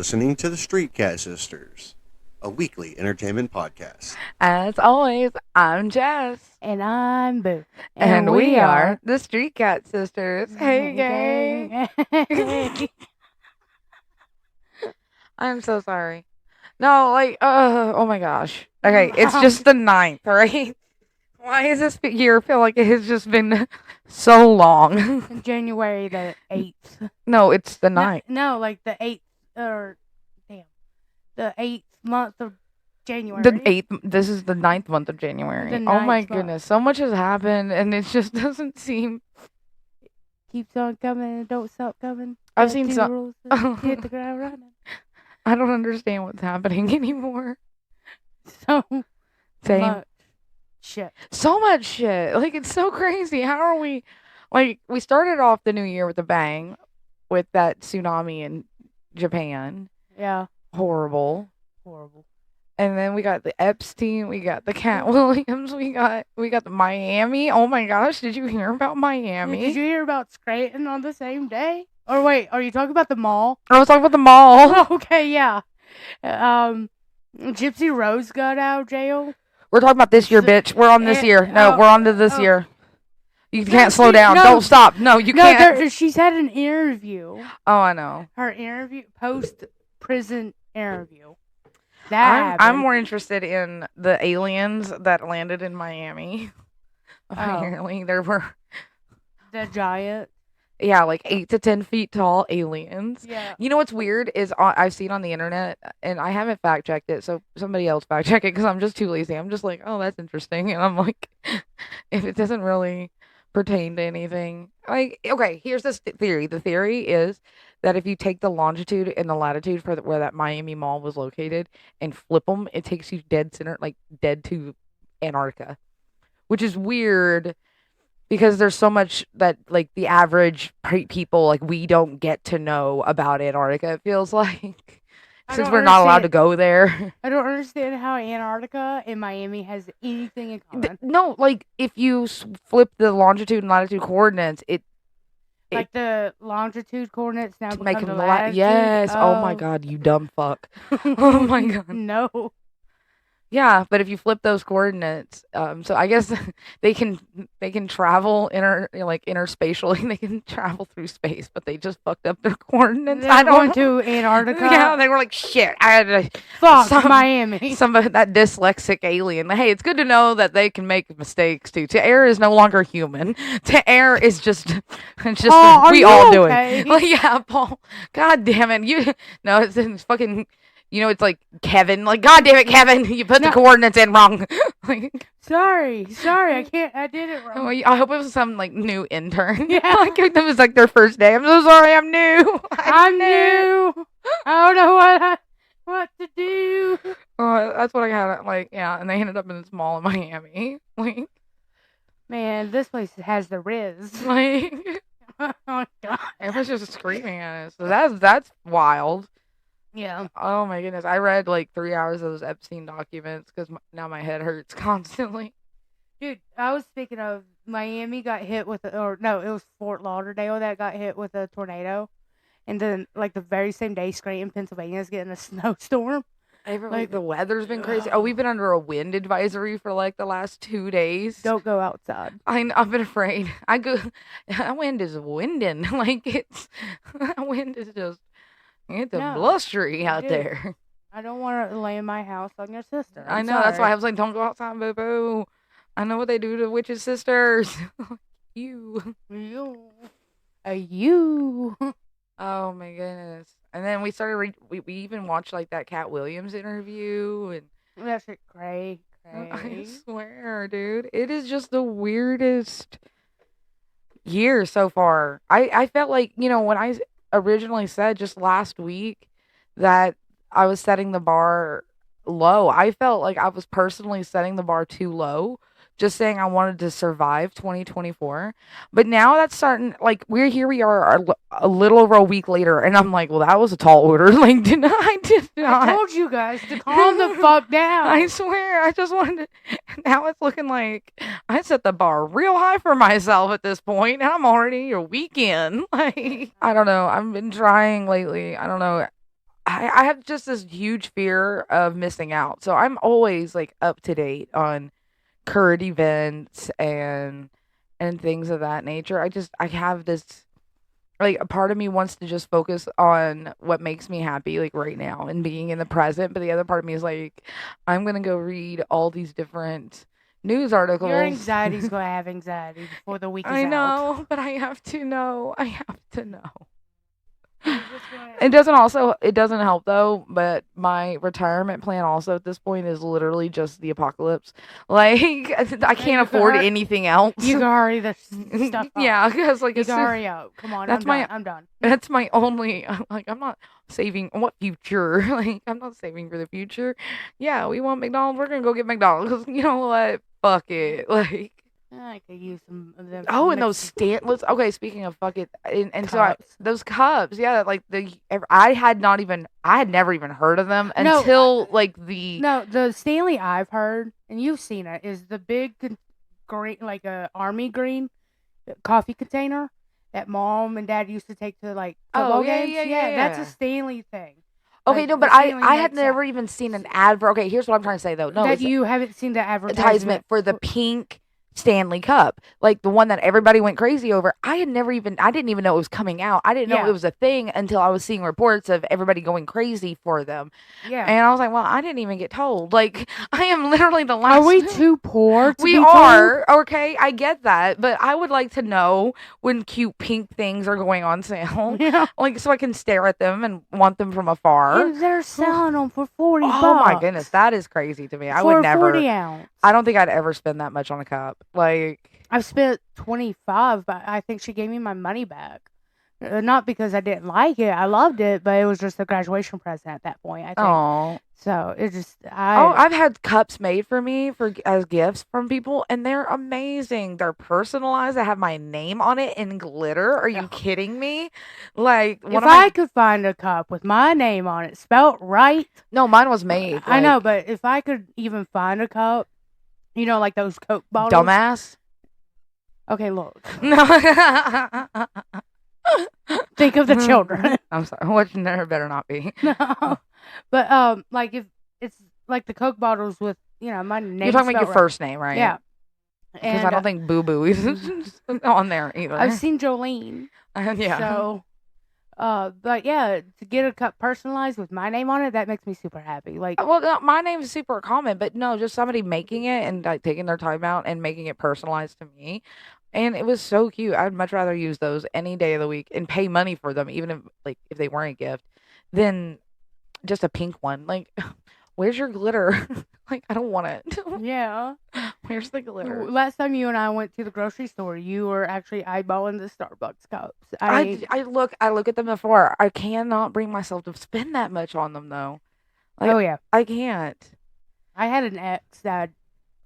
listening to the Street Cat Sisters, a weekly entertainment podcast. As always, I'm Jess. And I'm Boo. And we are the Street Cat Sisters. Hey, gang. I'm so sorry. No, oh my gosh. Okay, it's just the 9th, right? Why does this year feel like it has just been so long? January the 8th. No, it's the 9th. No, like the 8th, the 8th month of January. The 8th, this is the 9th month of January. Oh my goodness, so much has happened and it just doesn't seem... Keeps on coming and don't stop coming. I've seen some... Hit the ground running. I don't understand what's happening anymore. So Same. much shit. So much shit. Like, it's so crazy. How are we... Like, we started off the new year with a bang with that tsunami in Japan. Yeah. Horrible. And then we got the Epstein, we got the Cat Williams, we got the Miami. Oh my gosh, did you hear about Miami? Did you hear about Scranton on the same day? Or wait, are you talking about the mall? I was talking about the mall. Okay, yeah. Gypsy Rose got out of jail. We're talking about this year, bitch. We're on this year. No, we're on to this year. You can't slow down. No, don't stop. No, you can't. She's had an interview. Oh, I know. Her interview, post-prison interview. I'm more interested in the aliens that landed in Miami. Apparently, there were... The giant. Yeah, like 8 to 10 feet tall aliens. Yeah. You know what's weird is I've seen on the internet, and I haven't fact checked it, so somebody else fact check it because I'm just too lazy. I'm just like, oh, that's interesting, and I'm like, if it doesn't really pertain to anything, like, okay, here's this theory. The theory is that if you take the longitude and the latitude for where that Miami Mall was located and flip them, it takes you dead center, like dead to Antarctica, which is weird. Because there's so much that, like, the average people, like, we don't get to know about Antarctica, it feels like. Since we're not allowed to go there. I don't understand how Antarctica and Miami has anything in common. No, like, if you flip the longitude and latitude coordinates, like the longitude coordinates now become make the latitude? Yes. Oh, my God, you dumb fuck. Oh, my God. No. Yeah, but if you flip those coordinates, so I guess they can travel interspatially. They can travel through space, but they just fucked up their coordinates. They're going to Antarctica. Yeah, they were like, shit. I had to fuck Miami. That dyslexic alien. Hey, it's good to know that they can make mistakes too. To err is no longer human. To err is just Paul, we all do okay? it. Well, yeah, Paul. God damn it. It's fucking. You know, it's like Kevin. Like, God damn it, Kevin! You put the coordinates in wrong. Like, sorry, I did it wrong. I hope it was some like new intern. Yeah, like it was like their first day. I'm so sorry. I'm new. I'm new. I don't know what to do. Oh, that's what I had. Like, yeah, and they ended up in this mall in Miami. Like, man, this place has the Riz. Like, oh God, everyone's just screaming at us. So that's wild. Yeah. Oh my goodness. I read like 3 hours of those Epstein documents because now my head hurts constantly. Dude, I was speaking of Miami got hit with it was Fort Lauderdale that got hit with a tornado. And then, like, the very same day, Scranton, Pennsylvania is getting a snowstorm. Like, the weather's been crazy. Oh, we've been under a wind advisory for like the last 2 days. Don't go outside. I've been afraid. That wind is winding. Like, that wind is just... It's blustery out there. I don't want to lay in my house on your sister. I know. Sorry. That's why I was like, don't go outside, boo-boo. I know what they do to witches' sisters. You. Oh, my goodness. And then we started, we even watched, like, that Cat Williams interview. And that's cray. I swear, dude. It is just the weirdest year so far. I felt like, when I originally said just last week that I was setting the bar low. I felt like I was personally setting the bar too low, just saying I wanted to survive 2024. But now that's starting, like, we are a little over a week later, and I'm like, well, that was a tall order. Like, did not. I told you guys to calm the fuck down. I swear, I just wanted to. Now it's looking like I set the bar real high for myself at this point, and I'm already a week in. Like, I don't know. I've been trying lately. I don't know. I have just this huge fear of missing out. So I'm always like up to date on current events and things of that nature. I have this like a part of me wants to just focus on what makes me happy like right now and being in the present, but the other part of me is like I'm going to go read all these different news articles. Your anxiety's gonna have anxiety before the week is I out. know, but I have to know. I have to know. You're just gonna- It doesn't help though, but my retirement plan also at this point is literally just the apocalypse. Like I can't afford anything else. You can hurry the stuff up. Yeah, because like You it's can hurry up. Come on, that's I'm done. that's my only like I'm not saving what future. Like I'm not saving for the future. Yeah, we want McDonald's, we're gonna go get McDonald's. You know what? Fuck it. Like I could use some of them. oh, and those stand. Okay, speaking of fuck it, and so Cups. those cups, yeah, like I had never even heard of them No, until like the No, the Stanley I've heard, and you've seen it, is the big green, like a army green coffee container that mom and dad used to take to like football games. yeah. That's a Stanley thing. okay, Like, no, the but Stanley I had makes that. never even seen an ad for. Okay, here's what I'm trying to say though. No, that it's you haven't seen the advertisement for the pink Stanley Cup, like the one that everybody went crazy over. I didn't even know it was coming out. I didn't know Yeah. it was a thing until I was seeing reports of everybody going crazy for them. Yeah. And I was like, well, I didn't even get told. Like, I am literally the last. Are we too poor to We be are. Okay, I get that. But I would like to know when cute pink things are going on sale. told? Yeah. Like, so I can stare at them and want them from afar. And they're selling them for 40 bucks. Oh my goodness, that is crazy to me. I for would never. 40 ounce. I don't think I'd ever spend that much on a cup. Like, I've spent 25, but I think she gave me my money back. Not because I didn't like it. I loved it, but it was just a graduation present at that point, I think. oh. So it just, I've had cups made for me as gifts from people, and they're amazing. They're personalized. I have my name on it in glitter. Are you kidding me? Like, if I could find a cup with my name on it, spelt right. no, mine was made. I know, but if I could even find a cup, you know, like those Coke bottles. Dumbass. Okay, look. No. Think of the children. I'm sorry. What there better not be. No. But like if it's like the Coke bottles with, you know, my name. You're talking about your spelled first name, right? Yeah. Because I don't think Boo Boo is on there either. I've seen Jolene. Yeah. So, but yeah, to get a cup personalized with my name on it, that makes me super happy. Like, Well, no, my name is super common, but no, just somebody making it and like taking their time out and making it personalized to me. And it was so cute. I'd much rather use those any day of the week and pay money for them, even if they weren't a gift, than just a pink one. Like, where's your glitter? Like, I don't want it. yeah. Where's the glitter? Last time you and I went to the grocery store, you were actually eyeballing the Starbucks cups. I look at them before. I cannot bring myself to spend that much on them though. Like, oh yeah, I can't. I had an ex that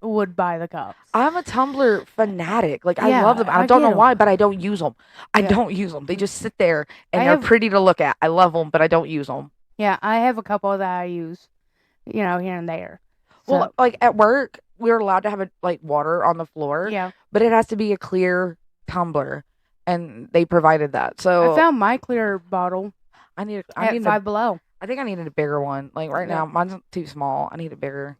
would buy the cups. I'm a Tumblr fanatic. Like, I Yeah, love them. I I don't get know 'em. why, but I don't use them. I Yeah. don't use them. They just sit there and I they're have- pretty to look at. I love them, but I don't use them. Yeah, I have a couple that I use, you know, here and there. So, Well, like at work, we're allowed to have water on the floor, yeah, but it has to be a clear tumbler, and they provided that. So I found my clear bottle I need at Five Below. I think I needed a bigger one. Like right Yeah. now, mine's too small. I need a bigger.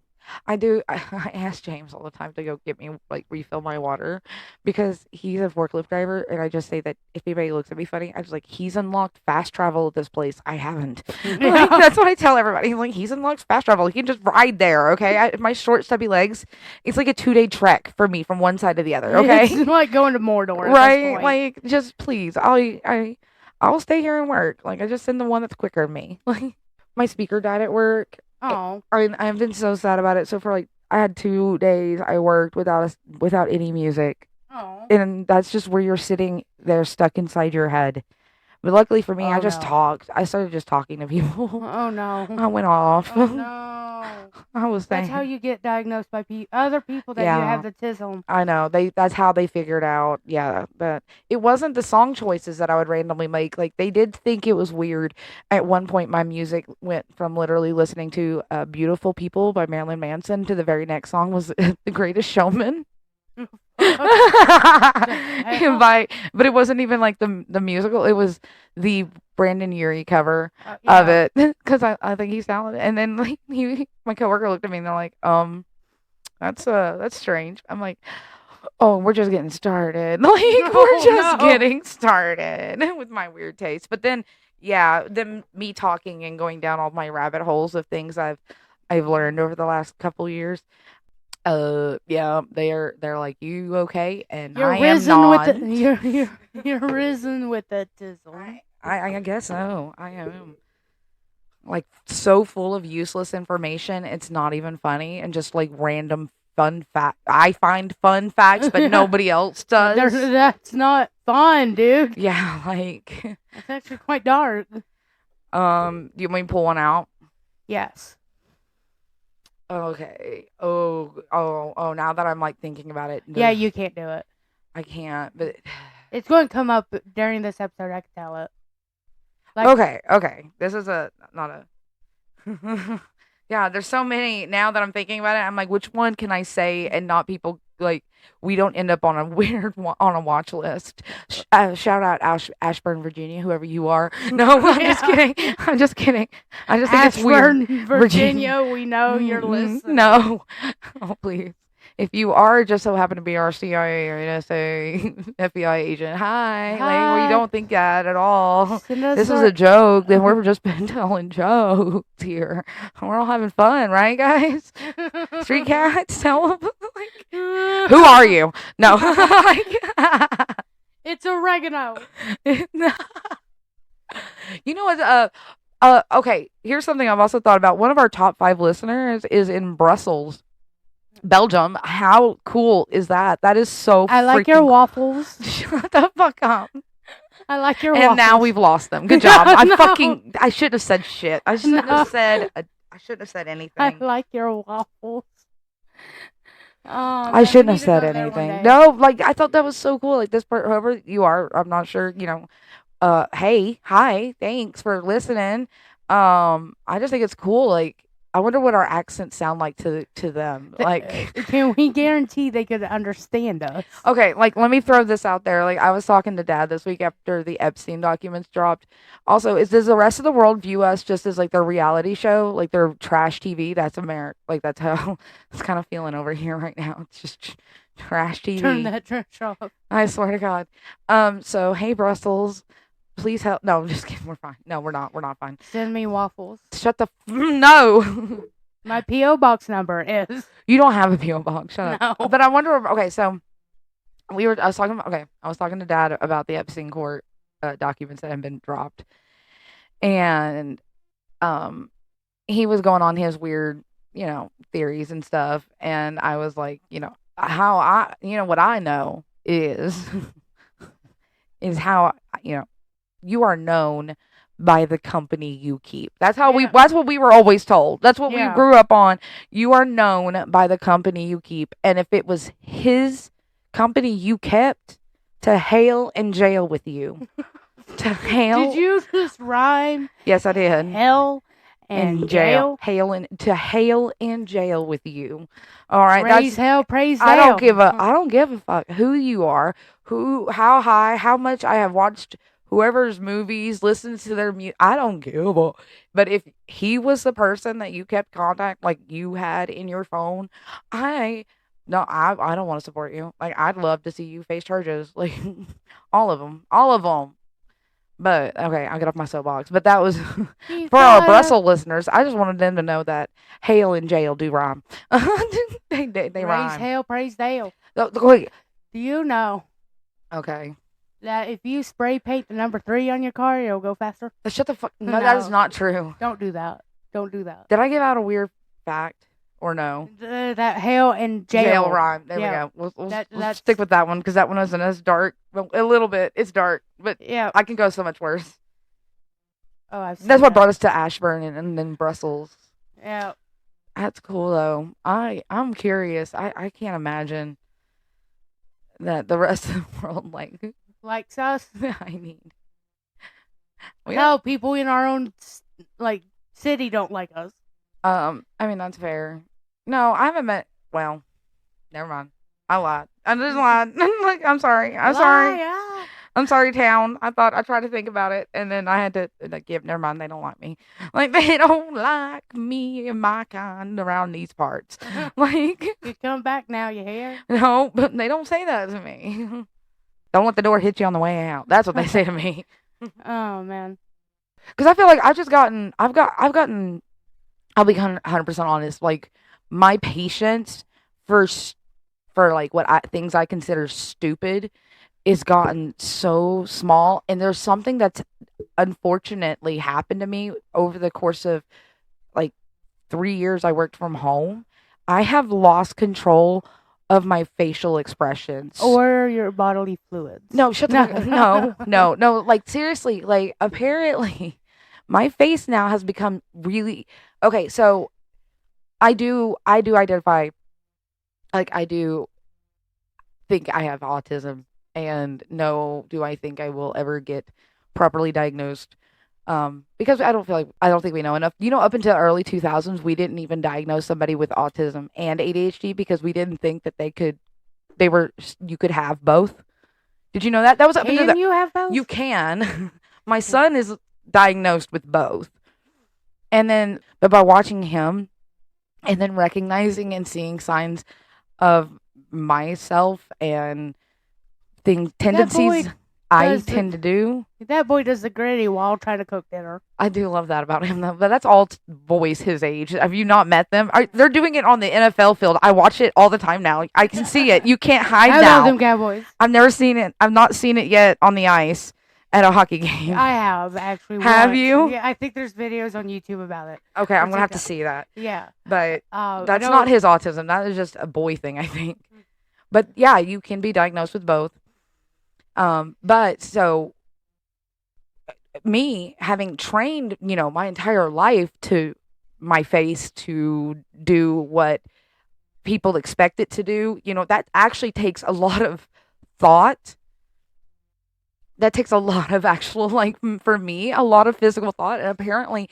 I do. I ask James all the time to go get me refill my water because he's a forklift driver, and I just say that if anybody looks at me funny, I just like he's unlocked fast travel at this place. I haven't. Like, that's what I tell everybody. Like he's unlocked fast travel. He can just ride there. Okay, my short stubby legs. It's like a 2-day trek for me from one side to the other. Okay, It's like going to Mordor. At this right? point. Like just please, I'll stay here and work. Like I just send the one that's quicker than me. Like my speaker died at work. Oh, I've been so sad about it. So for I had 2 days I worked without any music, oh. and that's just where you're sitting there stuck inside your head. But luckily for me, Oh, I just no. talked. I started just talking to people. Oh no. I went off. Oh no. I was saying. That's how you get diagnosed by other people that you Yeah. have the tism. I know that's how they figured out. Yeah, but it wasn't the song choices that I would randomly make. Like they did think it was weird. At one point, my music went from literally listening to "Beautiful People" by Marilyn Manson to the very next song was "The Greatest Showman." But it wasn't even like the musical. It was the Brandon Urie cover of Yeah. it because I think he's talented. And then like my coworker looked at me and they're like, that's strange. I'm like, oh, we're just getting started. Like we're just No. getting started with my weird taste. But then yeah, then me talking and going down all my rabbit holes of things I've learned over the last couple years. Yeah, they're like, you okay? And You're I am risen not. with the you're risen with the tizzle. I guess so. I am like so full of useless information. It's not even funny, and just like random fun fact. I find fun facts, but nobody else does. That's not fun, dude. Yeah, like It's actually quite dark. do you want me to pull one out? Yes. Okay. Oh. Now that I'm like thinking about it, Yeah, you can't do it. I can't. But It's going to come up during this episode. I can tell it. Like, okay. This is not a. Yeah, there's so many now that I'm thinking about it. I'm like, which one can I say and not people like we don't end up on a weird on a watch list. Shout out Ashburn, Virginia, whoever you are. No, I'm just kidding. I'm just kidding. I just think it's weird. Ashburn, Virginia, we know you're listening. No, oh please. If you are just so happen to be our CIA or NSA FBI agent, hi. Like Hi. we don't think that at all. Send us This is our- a joke. Then we're just been telling jokes here. We're all having fun, right, guys? Street cats, tell them. Like, who are you? No. It's oregano. You know what? Okay. Here's something I've also thought about. One of our top 5 listeners is in Brussels, Belgium. How cool is that? That is so. I like your freaking- waffles. Shut the fuck up. I like your And waffles. now we've lost them. Good job. No. I shouldn't have said shit. I shouldn't have said. I shouldn't have said anything. I like your waffles. I shouldn't have said anything. No, like I thought that was so cool. Like this part, whoever you are, I'm not sure. You know, hey, hi, thanks for listening. I just think it's cool. Like, I wonder what our accents sound like to them. Like, Can we guarantee they could understand us? okay, like let me throw this out there. Like, I was talking to Dad this week after the Epstein documents dropped. Also, does the rest of the world view us just as like their reality show, like their trash TV? That's America. Like that's how it's kind of feeling over here right now. It's just trash TV. Turn that trash off. I swear to God. So hey Brussels, please help. No, I'm just kidding. We're fine. No, we're not. We're not fine. Send me waffles. Shut the no. My P.O. box number is. You don't have a PO box. Shut up. No. But I wonder. Okay, so I was talking to Dad about the Epstein court documents that had been dropped, and he was going on his weird, theories and stuff, and I was like, what I know is how you are known by the company you keep. That's how Yeah. that's what we were always told. That's what Yeah. we grew up on. You are known by the company you keep. And if it was his company you kept, to hail in jail with you. To hail. Did you just rhyme Yes, I did. hell and jail? Hail in jail with you. All right. Praise hell, praise I hell. don't give a fuck who you are, how high, how much I have watched whoever's movies, listens to their music. I don't give a. But if he was the person that you kept contact, like you had in your phone, I don't want to support you. Like I'd love to see you face charges, like all of them. But okay, I'll get off my soapbox. But that was He's for our got Brussels listeners. I just wanted them to know that hail and jail do rhyme. they Praise rhyme. hell, praise hell. Wait. Do you know Okay. that if you spray paint the number 3 on your car, it'll go faster? Shut the fuck. No, that is No. not true. Don't do that. Don't do that. Did I give out a weird fact or no? That hell and jail. Rhyme. There Yeah. we go. We'll That's- stick with that one because that one isn't as dark. Well, a little bit. It's dark, but Yeah. I can go so much worse. Oh, I've seen That's what that. brought us to Ashburn and then Brussels. Yeah. That's cool though. I'm curious. I can't imagine that the rest of the world Likes us. I need. No, people in our own city don't like us. I mean that's fair. No, I haven't met. Well, never mind. I lied. I just lied. Like, I'm sorry. I'm Lie, sorry. yeah. I'm sorry, town. I tried to think about it, and then I had to, like, never mind, they don't like me. Like, they don't like me and my kind around these parts. Like, You come back now, you hear? no, but they don't say that to me. Don't let the door hit you on the way out. That's what they say to me. Oh, man. Because I feel like I'll be 100% honest, like, my patience for, like, things I consider stupid is gotten so small, and there's something that's unfortunately happened to me over the course of like 3 years I worked from home. I have lost control of my facial expressions. Or your bodily fluids. No, shut the fuck up. No, like, seriously, like, apparently my face now has become really okay. So I do identify, like, I do think I have autism, and no, do I think I will ever get properly diagnosed? Because I don't think we know enough. Up until the early 2000s, we didn't even diagnose somebody with autism and ADHD because we didn't think that you could have both. Did you know that? That was up until Can you have both? You can. My son is diagnosed with both. And then, but by watching him and then recognizing and seeing signs of myself and tendencies I tend to do. That boy does the gritty while trying to cook dinner. I do love that about him, though. But that's all boys his age. Have you not met them? They're doing it on the NFL field. I watch it all the time now. I can see it. You can't hide I now. love them Cowboys. I've never seen it. I've not seen it yet on the ice at a hockey game. I have, actually. Have you? Yeah, I think there's videos on YouTube about it. Okay, I'm going to have to see that. Yeah. But that's not his autism. That is just a boy thing, I think. But yeah, you can be diagnosed with both. But so me having trained, my entire life to my face to do what people expect it to do, that actually takes a lot of thought. That takes a lot of actual, like, for me, a lot of physical thought. And apparently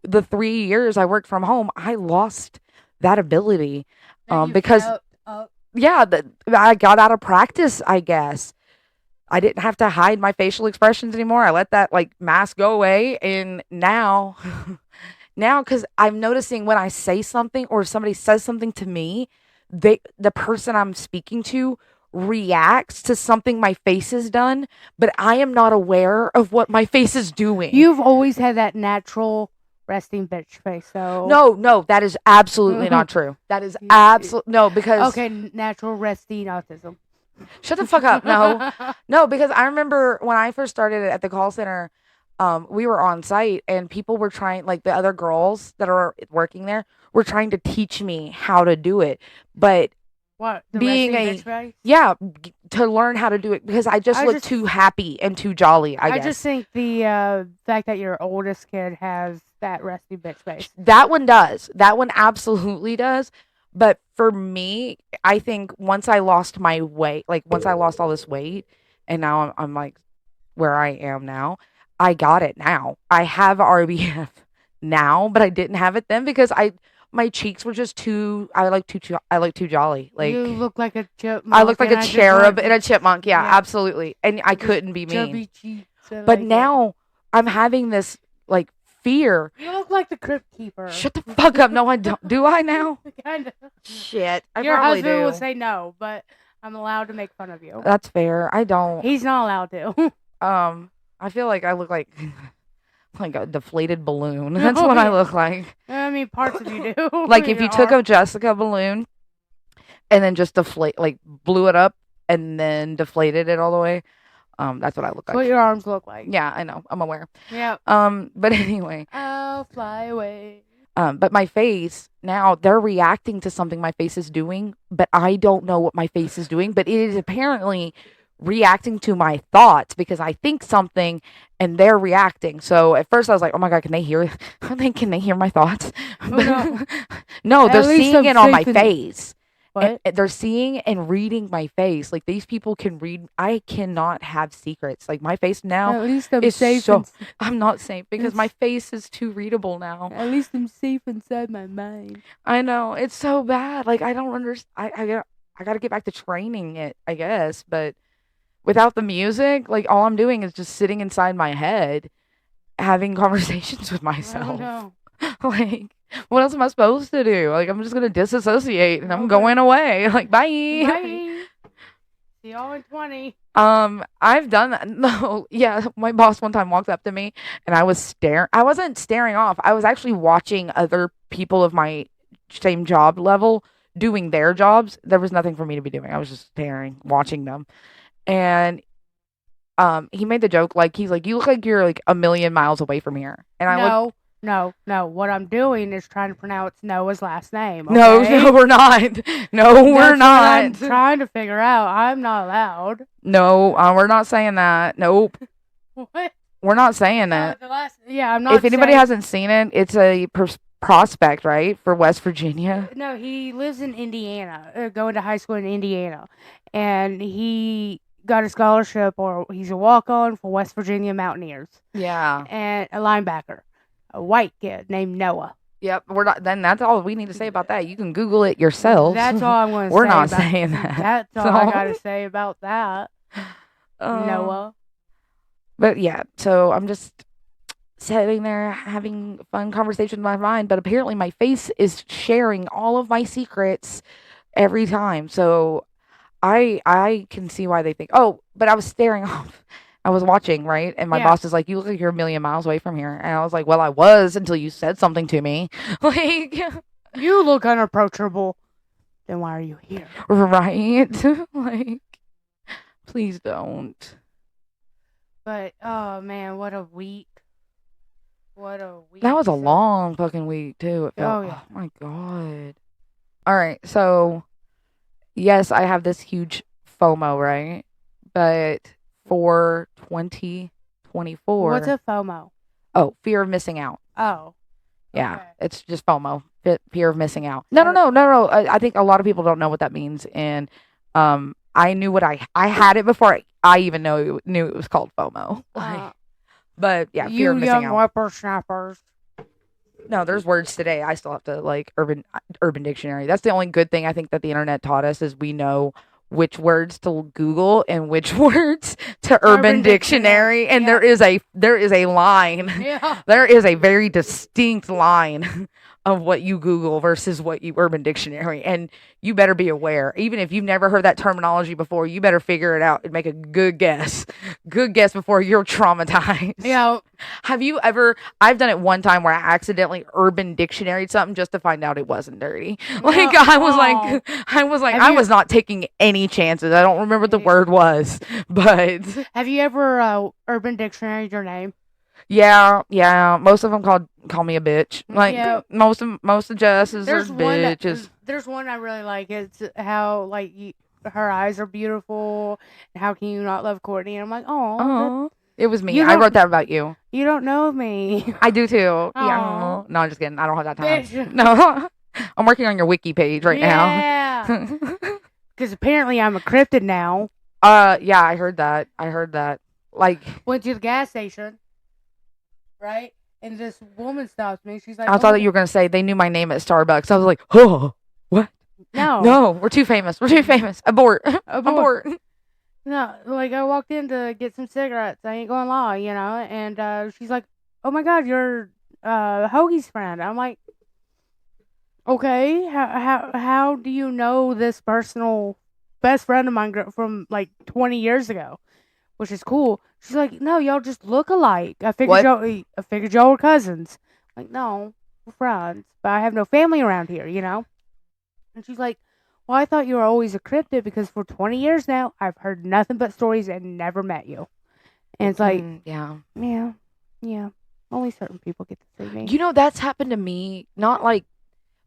the 3 years I worked from home, I lost that ability. Because, yeah, I got out of practice, I guess. I didn't have to hide my facial expressions anymore. I let that, like, mask go away. And now, because I'm noticing when I say something or somebody says something to me, the person I'm speaking to reacts to something my face has done, but I am not aware of what my face is doing. You've always had that natural resting bitch face, so... No, that is absolutely not true. That is absolutely... No, because... Okay, natural resting autism. Shut the fuck up. No, because I remember when I first started at the call center, we were on site and people were trying, like, the other girls that are working there were trying to teach me how to do it. But what? To learn how to do it because I just look too happy and too jolly, I guess. I just think the fact that your oldest kid has that resting bitch face. That one does. That one absolutely does. But for me, I think once I lost my weight, like once I lost all this weight, and now I'm like where I am now, I got it now. I have RBF now, but I didn't have it then because my cheeks were just I like too jolly. Like, you look like a chipmunk. I look like a cherub and a chipmunk. Yeah, absolutely. And I couldn't be mean. Chubby cheeks. But now I'm having this, like, fear. You look like the Crypt Keeper. Shut the fuck up. No, I don't. Do I now? Kind of. Shit. Your husband will say no, but I'm allowed to make fun of you. That's fair. I don't. He's not allowed to. I feel like I look like a deflated balloon. That's what I look like. I mean, parts of you do. Like if you took a Jessica balloon and then just blew it up and then deflated it all the way. That's what I look like. What your arms look like. Yeah, I know. I'm aware. Yeah. But anyway. I'll fly away. But my face, now they're reacting to something my face is doing, but I don't know what my face is doing, but it is apparently reacting to my thoughts because I think something and they're reacting. So at first I was like, oh my God, can they hear? Can they hear my thoughts? Oh, no, they're seeing it on my face. What? And they're seeing and reading my face. Like, these people can read. I cannot have secrets. Like, my face now at least I'm is safe. I'm not safe because my face is too readable now. At least I'm safe inside my mind. I know. It's so bad. Like, I don't understand. I got to get back to training it, I guess. But without the music, like all I'm doing is just sitting inside my head having conversations with I myself. don't know. Like, what else am I supposed to do? Like, I'm just gonna disassociate and I'm Okay. going away. Like, bye. Bye. See y'all in 20. I've done that. No, yeah, my boss one time walked up to me and I was staring. I wasn't staring off. I was actually watching other people of my same job level doing their jobs. There was nothing for me to be doing. I was just staring, watching them. And he made the joke like he's like, "You look like you're like a million miles away from here." And I looked. No. What I'm doing is trying to pronounce Noah's last name. No, Okay? no, we're not. No, we're That's what I'm not. trying to figure out. I'm not allowed. No, we're not saying that. Nope, What? we're not saying that. Yeah, I'm not. If anybody saying- hasn't seen it, it's a prospect, right, for West Virginia. No, he lives in Indiana, going to high school in Indiana, and he got a scholarship, or he's a walk-on for West Virginia Mountaineers, Yeah. and a linebacker, a white kid named Noah. Yep. We're not. Then that's all we need to say about that. You can Google it yourself. That's all I'm going to say. We're not about, saying that. That's all I got to say about that, Um, Noah. But yeah, so I'm just sitting there having fun conversation in my mind, but apparently my face is sharing all of my secrets every time. So I can see why they think, oh, but I was staring off. I was watching, right? And my Yeah. boss is like, you look like you're a million miles away from here. And I was like, well, I was until you said something to me. Like, You look unapproachable. Then why are you here? right? Like, please don't. But oh man, what a week! What a week! That was a So- long fucking week, too. It felt, Oh, yeah. oh my God. All right. So, yes, I have this huge FOMO, right? But for 2024. What's a FOMO? Oh, fear of missing out. Oh, Yeah, okay. it's just FOMO, fear of missing out. No. I think a lot of people don't know what that means, and I knew what I had it before I even knew it was called FOMO. Like, but yeah, fear you of missing young out. whippersnappers. No, there's words today. I still have to like Urban Dictionary. That's the only good thing I think that the internet taught us is we know which words to Google and which words to Urban Dictionary, and yeah. there is a line. Yeah. There is a very distinct line of what you Google versus what you Urban Dictionary, and you better be aware. Even if you've never heard that terminology before, you better figure it out and make a good guess. Good guess before you're traumatized. Yeah. Have you ever? I've done it one time where I accidentally Urban Dictionaried something just to find out it wasn't dirty. Like No. I was like, Have I you- was not taking any chances. I don't remember what the word was, but Have you ever Urban Dictionary your name? yeah. Most of them call me a bitch. Like Yeah. most of Jess's are There's one. bitches. There's one I really like. It's how like her eyes are beautiful. And how can you not love Courtney? And I'm like, oh, It was me. You I don't- wrote that about you. you don't know me. I do too. Yeah. Aw. No, I'm just kidding. I don't have that time. Bitch. No. I'm working on your wiki page right Yeah. now. Because apparently I'm a cryptid now. Yeah, I heard that. Like, Went to the gas station, right? And this woman stops me. She's like, I thought that you were going to say they knew my name at Starbucks. I was like, oh, what? No. No, we're too famous. Abort. Abort. No, like I walked in to get some cigarettes. I ain't gonna lie, you know. And she's like, "Oh my God, you're Hoagie's friend." I'm like, "Okay, how do you know this personal best friend of mine from like 20 years ago?" Which is cool. She's like, "No, y'all just look alike. I figured y'all were cousins." Like, no, we're friends, but I have no family around here, you know. And she's like, well, I thought you were always a cryptid because for 20 years now, I've heard nothing but stories and never met you. And it's like, yeah. Yeah. Only certain people get to see me. You know, that's happened to me. Not like,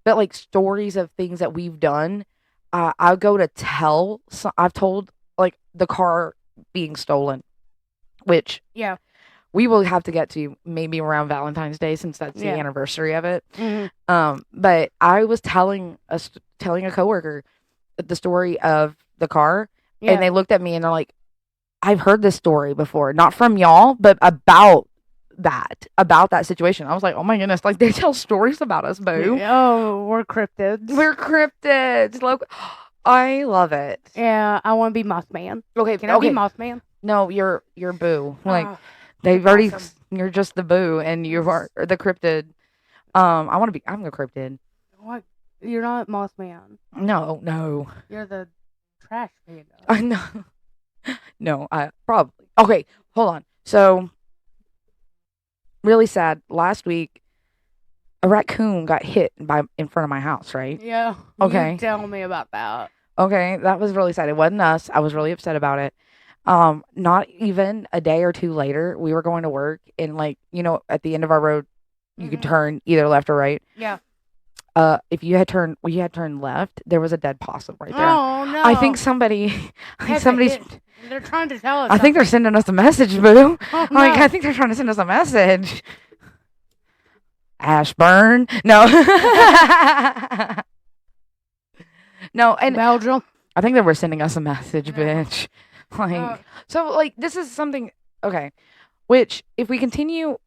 but like stories of things that we've done. I'll go to tell. I've told like the car being stolen, which Yeah. we will have to get to maybe around Valentine's Day since that's the Yeah. anniversary of it. Mhm. But I was telling a coworker the story of the car, Yeah. and they looked at me and they're like, "I've heard this story before, not from y'all, but about that situation." I was like, "Oh my goodness! Like they tell stories about us, boo. Oh, we're cryptids. We're cryptids." I love it. Yeah, I want to be Mothman. Okay, Can I be Mothman? No, you're Boo. Like Oh, they've that's already. awesome. You're just the Boo, and you are the cryptid. I want to be. I'm the cryptid. What? You're not Mothman. No. You're the trash panda. I know. No, I probably. Okay, hold on. So, really sad. Last week, a raccoon got hit in front of my house. Right? Yeah. Okay. You tell me about that. Okay, that was really sad. It wasn't us. I was really upset about it. Not even a day or two later, we were going to work, and like at the end of our road, you could turn either left or right. Yeah. If you had turned left, there was a dead possum right there. Oh no! I think somebody's. They're trying to tell us. I think they're sending us a message, Boo. Oh, no. Like I think they're trying to send us a message. Ashburn, no, no, and Belgium. I think they were sending us a message, bitch. Like so, like this is something. Okay, which if we continue,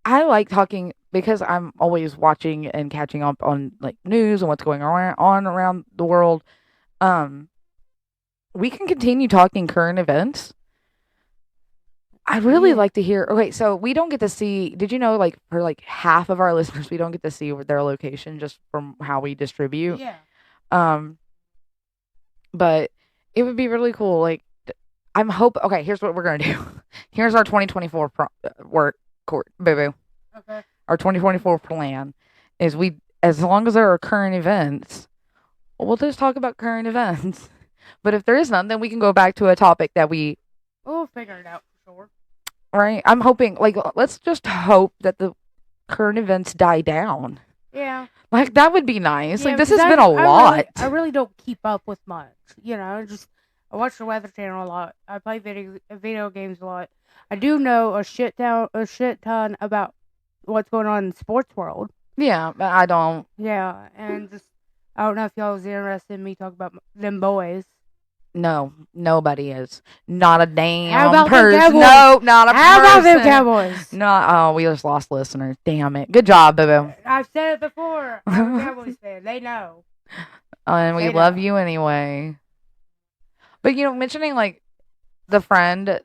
I like talking because I'm always watching and catching up on like news and what's going on around the world. We can continue talking current events. I'd really like to hear. Okay, so we don't get to see. Did you know, like for like half of our listeners, we don't get to see their location just from how we distribute. Yeah. But it would be really cool. Like I'm hope. Okay, here's what we're gonna do. Here's our 2024 work court, boo boo. Okay. Our 2024 plan is as long as there are current events, we'll just talk about current events. But if there is none, then we can go back to a topic that we'll figure it out for sure. Right? I'm hoping, like, let's just hope that the current events die down. Yeah. Like, that would be nice. Yeah, like, this has been a lot. lot. I really don't keep up with much. I watch the Weather Channel a lot. I play video games a lot. I do know a shit ton about what's going on in the sports world. Yeah, but I don't. Yeah, and I don't know if y'all was interested in me talking about them boys. No, nobody is. Not a damn How about person. them Cowboys? No, not a How person. about them Cowboys? No, oh, we just lost listeners. Damn it. Good job, boo. I've said it before. I'm a Cowboys fan. They know. And we love you anyway. But, mentioning, like, the friend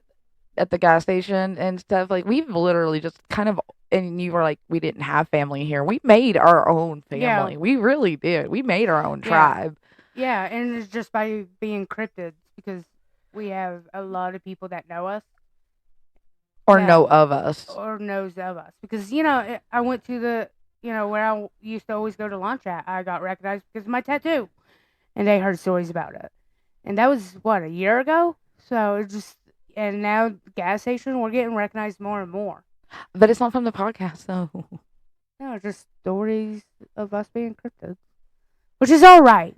at the gas station and stuff, like, we've literally just kind of, and you were like, we didn't have family here. We made our own family. Yeah. We really did. We made our own tribe. Yeah, and it's just by being cryptids because we have a lot of people that know us. Or know of us. Or knows of us. Because, I went to the, where I used to always go to lunch at. I got recognized because of my tattoo. And they heard stories about it. And that was, a year ago? So and now gas station, we're getting recognized more and more. But it's not from the podcast, though. No, it's just stories of us being cryptids. Which is all right.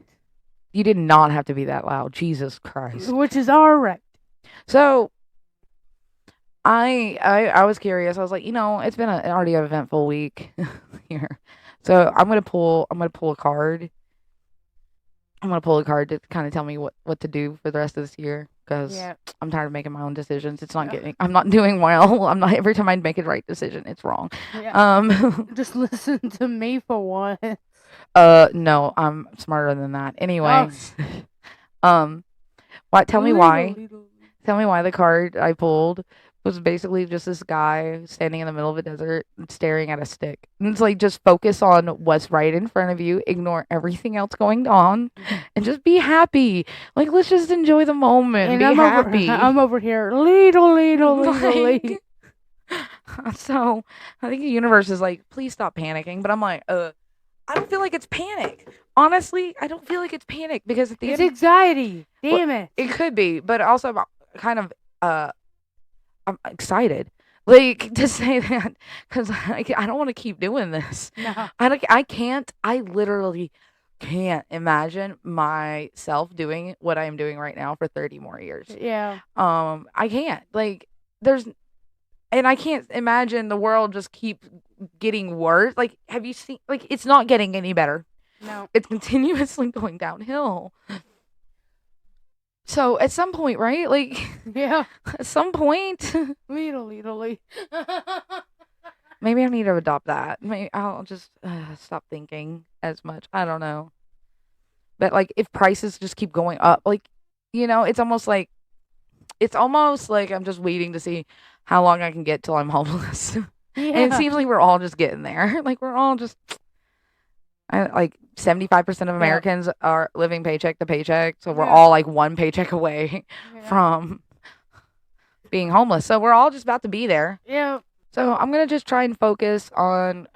You did not have to be that loud. Jesus Christ. Which is all right. So, I was curious. I was like, it's been already an eventful week here. So I'm gonna pull a card. I'm gonna pull a card to kind of tell me what to do for the rest of this year because I'm tired of making my own decisions. It's not I'm not doing well. I'm not every time I make a right decision, it's wrong. Yeah. Just listen to me for once. No, I'm smarter than that. Anyway, tell me why the card I pulled was basically just this guy standing in the middle of a desert staring at a stick. And it's like, just focus on what's right in front of you, ignore everything else going on, and just be happy. Like, let's just enjoy the moment and be happy. I'm over here, lead. So, I think the universe is like, please stop panicking. But I'm like, I don't feel like it's panic. Honestly, I don't feel like it's panic because at the end, it's anxiety. Damn it. It could be, but also kind of I'm excited, like, to say that because I don't want to keep doing this. No, I literally can't imagine myself doing what I am doing right now for 30 more years. Yeah. I can't. Like, and I can't imagine the world just keep getting worse. Like, have you seen? Like, it's not getting any better. No, it's continuously going downhill. So at some point, right? Like, yeah, at some point, Italy. Maybe I need to adopt that. Maybe I'll just stop thinking as much. I don't know. But like if prices just keep going up, like, it's almost like I'm just waiting to see how long I can get till I'm homeless. And it seems like we're all just getting there. Like we're all just like 75% of Americans are living paycheck to paycheck, so we're all like one paycheck away from being homeless. So we're all just about to be there. Yeah. So I'm gonna just try and focus on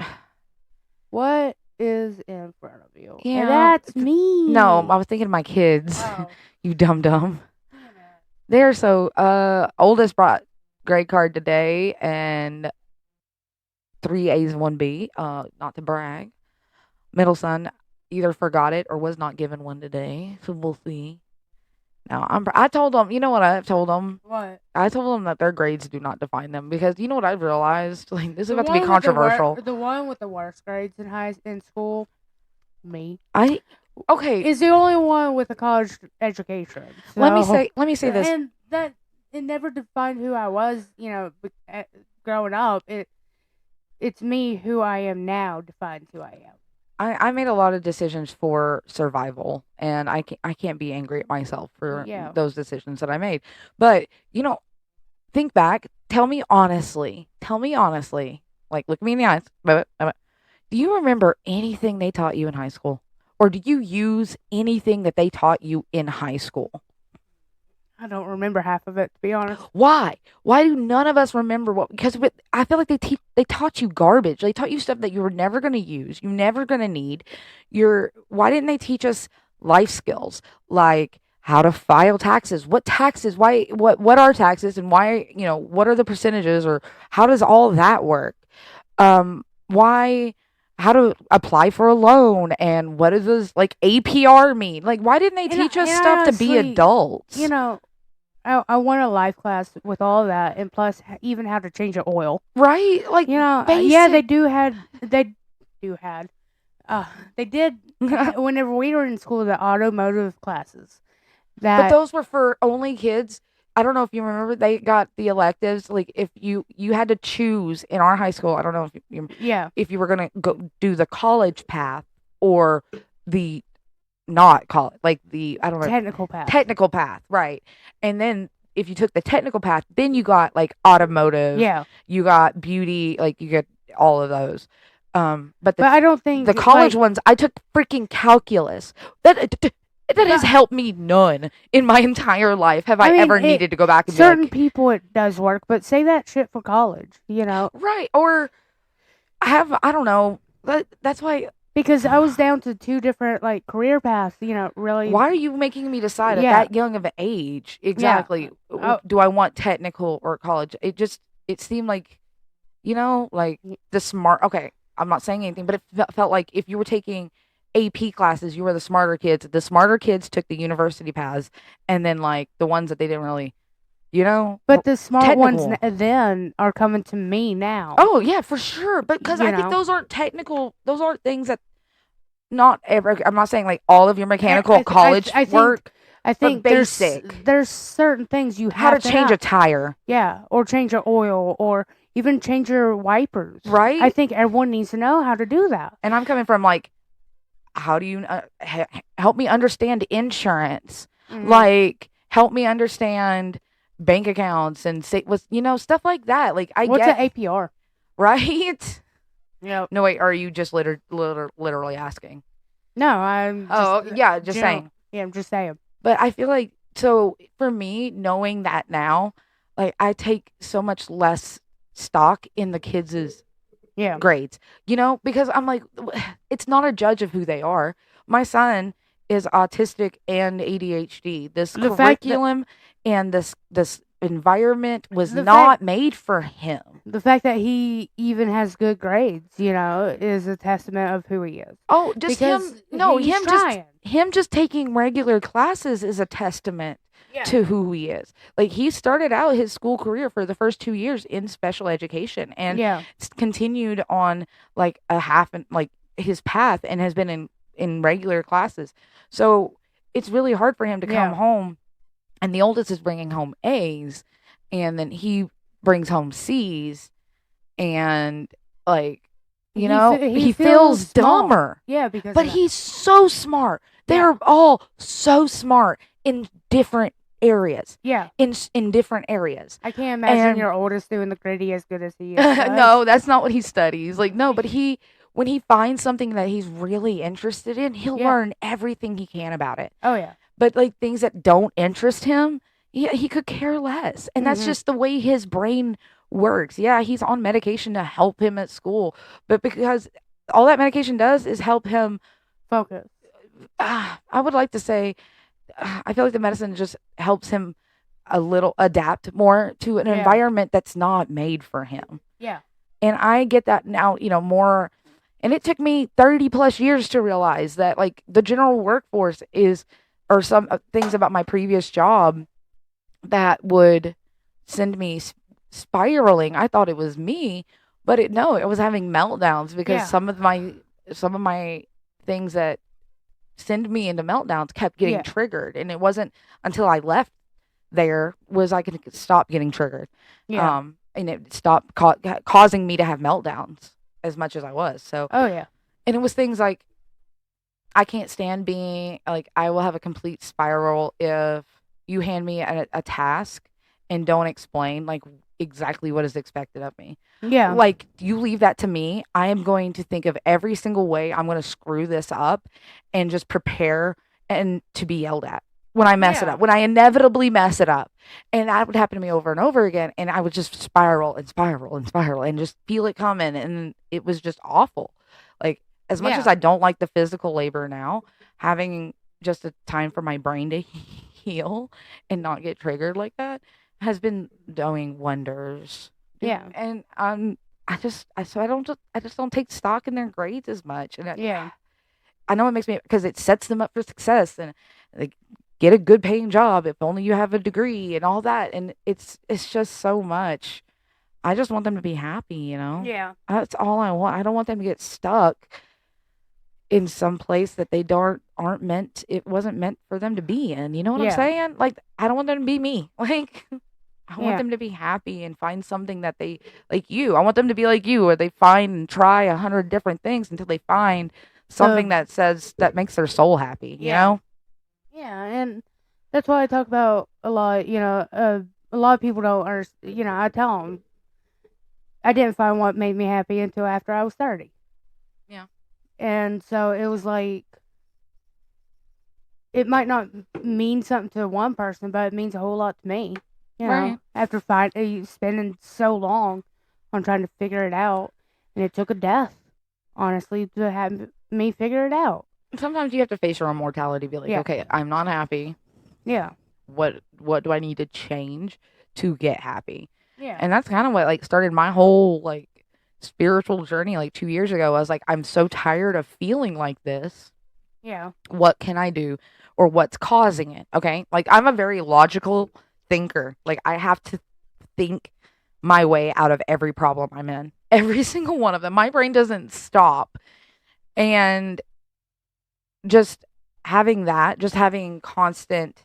what is in front of you. Yeah, And that's me. No, I was thinking of my kids. Oh. You dum. They're so oldest brought grade card today and 3 A's, 1 B. Not to brag. Middle son either forgot it or was not given one today, so we'll see. Now I told them. You know what I told them? What? I told them that their grades do not define them because you know what I've realized? Like this is about to be controversial. The one with the worst grades in school, me. Okay. Is the only one with a college education. So, let me say this. And that it never defined who I was. Growing up, it's me who I am now defines who I am. I made a lot of decisions for survival, and I can't be angry at myself for those decisions that I made. But, think back. Tell me honestly. Like, look me in the eyes. Do you remember anything they taught you in high school? Or do you use anything that they taught you in high school? I don't remember half of it, to be honest. Why? Why do none of us remember what? Because I feel like they taught you garbage. They taught you stuff that you were never going to use. You're never going to need. Why didn't they teach us life skills like how to file taxes? What taxes? Why? What are taxes? And why? What are the percentages? Or how does all that work? Why? How to apply for a loan and what does this like APR mean? Like, why didn't they teach us stuff honestly, to be adults? I want a life class with all that, and plus even how to change an oil. Right? Like, basic. Yeah, they did whenever we were in school, the automotive classes. But those were for only kids. I don't know if you remember, they got the electives. Like if you had to choose in our high school, I don't know if you were gonna go do the college path or the not college, like the I don't know technical path, right? And then if you took the technical path, then you got like automotive, you got beauty, like you get all of those. But I don't think the college ones. I took freaking calculus. That has helped me none in my entire life. Have I ever needed to go back and certain people it does work, but say that shit for college, Right. Or I don't know. That's why. Because I was down to 2 different career paths, really. Why are you making me decide at that young of an age? Exactly. Yeah. Do I want technical or college? It seemed like, like the smart, okay, I'm not saying anything, but it felt like if you were taking AP classes, you were the smarter kids. The smarter kids took the university paths, and then the ones that they didn't really, But the smart ones then are coming to me now. Oh yeah, for sure. But because I think those aren't technical. Those aren't things that not ever. I'm not saying all of your mechanical college work. I think basic. There's certain things you have how to change a tire. Yeah, or change an oil, or even change your wipers. Right. I think everyone needs to know how to do that. And I'm coming from how do you help me understand insurance? Mm-hmm. Help me understand bank accounts and stuff like that. What's an APR? Right? Yeah. No, wait. Are you just literally asking? No, I'm. Just saying. Yeah, I'm just saying. But I feel like so for me, knowing that now, I take so much less stock in the kids' grades, because I'm it's not a judge of who they are. My son is autistic and ADHD. This curriculum and this environment was not made for him. The fact that he even has good grades, is a testament of who he is. Oh, just him just taking regular classes is a testament to who he is. He started out his school career for the first 2 years in special education and continued on a half and his path and has been in regular classes. So it's really hard for him to come home, and the oldest is bringing home A's, and then he brings home C's, and he feels dumber. Yeah, because but he's so smart. They're all so smart in different areas. Yeah. In different areas. I can't imagine And- your oldest doing the gritty as good as he is. No, that's not what he studies. Like, no, but when he finds something that he's really interested in, he'll Yeah. learn everything he can about it. Oh, yeah. But like things that don't interest him, he could care less. And that's Mhm. just the way his brain works. Yeah, he's on medication to help him at school, but because all that medication does is help him. Focus. I would like to say, I feel like the medicine just helps him a little adapt more to an Yeah. environment that's not made for him. Yeah. And I get that now, more. And it took me 30 plus years to realize that, like, the general workforce or some things about my previous job that would send me spiraling. I thought it was me, but it was having meltdowns because Yeah. some of my things that send me into meltdowns kept getting Yeah. triggered. And it wasn't until I left there was I could stop getting triggered. Yeah. And it stopped causing me to have meltdowns as much as I was. So, Oh, yeah. and it was things like, I can't stand being like, I will have a complete spiral if you hand me a task and don't explain like exactly what is expected of me. Yeah. Like, you leave that to me, I am going to think of every single way I'm going to screw this up and just prepare and to be yelled at when I mess it Yeah. up, when I inevitably mess it up. And that would happen to me over and over again. And I would just spiral and spiral and spiral and just feel it coming. And it was just awful. Like, as much Yeah. as I don't like the physical labor now, having just a time for my brain to heal and not get triggered like that has been doing wonders. Yeah. And I just don't take stock in their grades as much. And Yeah. I know it makes me, because it sets them up for success and like get a good paying job if only you have a degree and all that. And it's just so much. I just want them to be happy, Yeah. That's all I want. I don't want them to get stuck in some place that they it wasn't meant for them to be in. You know what I'm Yeah. saying? Like, I don't want them to be me. Like, I want Yeah. them to be happy and find something that they, like you. I want them to be like you, where they find and try 100 different things until they find something that makes their soul happy, you Yeah. know? Yeah, and that's why I talk about a lot. A lot of people don't understand. I tell them I didn't find what made me happy until after I was 30. Yeah. And so it was like, it might not mean something to one person, but it means a whole lot to me. Right. After spending so long on trying to figure it out, and it took a death, honestly, to have me figure it out. Sometimes you have to face your own mortality, be like, Yeah. okay, I'm not happy. Yeah. What do I need to change to get happy? Yeah. And that's kind of what like started my whole like spiritual journey like 2 years ago. I was like, I'm so tired of feeling like this. Yeah. What can I do, or what's causing it? Okay. Like, I'm a very logical thinker. Like, I have to think my way out of every problem I'm in, every single one of them. My brain doesn't stop. And just having constant,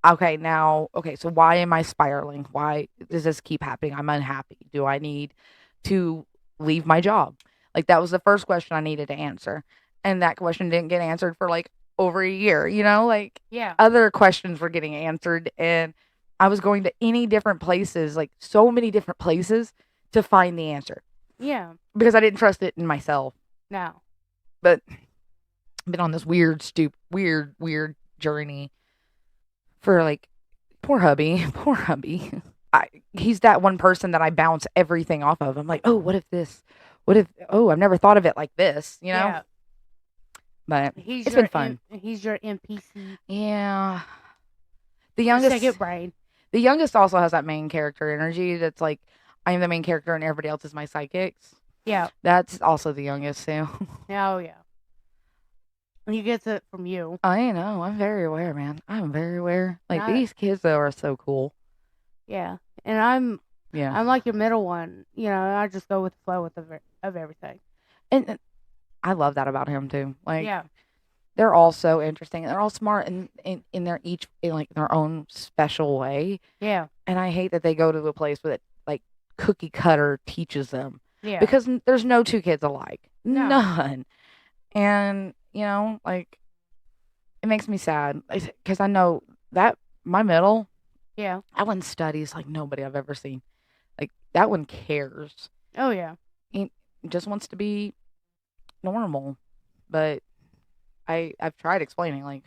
so why am I spiraling? Why does this keep happening? I'm unhappy. Do I need to leave my job? Like, that was the first question I needed to answer. And that question didn't get answered for like over a year, like Yeah. other questions were getting answered. And I was going to any different places, like so many different places to find the answer Yeah. because I didn't trust it in myself. No. But I've been on this weird journey for like, poor hubby. He's that one person that I bounce everything off of. I'm like, oh, I've never thought of it like this, Yeah. But He's it's your been fun. He's your NPC. Yeah. Second brain. The youngest also has that main character energy that's like, I am the main character and everybody else is my psychics. Yeah. That's also the youngest too. Oh, yeah. He gets it from you. I know. I'm very aware, man. I'm very aware. Like, these kids though are so cool. Yeah. And I'm Yeah. like your middle one. I just go with the flow of everything. And I love that about him too. Like, Yeah. they're all so interesting. They're all smart in their their own special way. Yeah. And I hate that they go to a place where it like cookie cutter teaches them. Yeah. Because there's no two kids alike. No. None. And, like, it makes me sad because I know that my middle, Yeah. that one studies like nobody I've ever seen. Like that one cares. Oh yeah. He just wants to be normal, but I've tried explaining like